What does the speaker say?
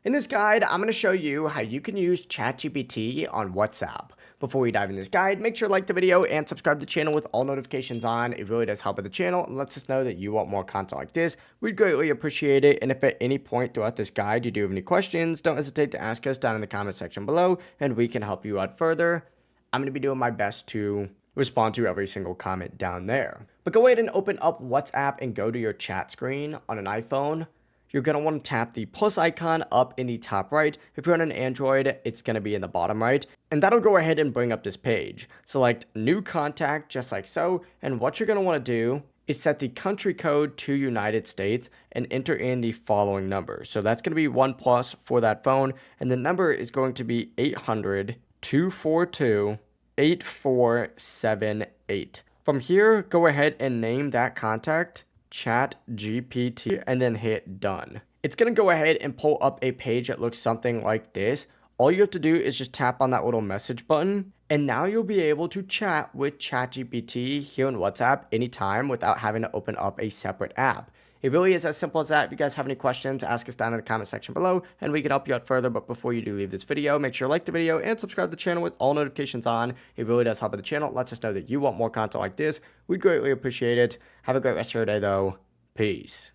In this guide, I'm going to show you how you can use ChatGPT on WhatsApp. Before we dive in this guide, make sure to like the video and subscribe to the channel with all notifications on. It really does help with the channel and lets us know that you want more content like this. We'd greatly appreciate it. And if at any point throughout this guide you do have any questions, don't hesitate to ask us down in the comment section below and we can help you out further. I'm going to be doing my best to respond to every single comment down there. But go ahead and open up WhatsApp and go to your chat screen on an iPhone. You're going to want to tap the plus icon up in the top right. If you're on an Android, it's going to be in the bottom right. And that'll go ahead and bring up this page. Select new contact just like so. And what you're going to want to do is set the country code to United States and enter in the following number. So that's going to be 1+ for that phone. And the number is going to be 800-242-8478. From here, go ahead and name that contact ChatGPT and then hit done. It's going to go ahead and pull up a page that looks something like this. All you have to do is just tap on that little message button and now you'll be able to chat with ChatGPT here in WhatsApp anytime without having to open up a separate app. It really is as simple as that. If you guys have any questions, ask us down in the comment section below and we can help you out further. But before you do leave this video, make sure to like the video and subscribe to the channel with all notifications on. It really does help with the channel. It lets us know that you want more content like this. We'd greatly appreciate it. Have a great rest of your day though. Peace.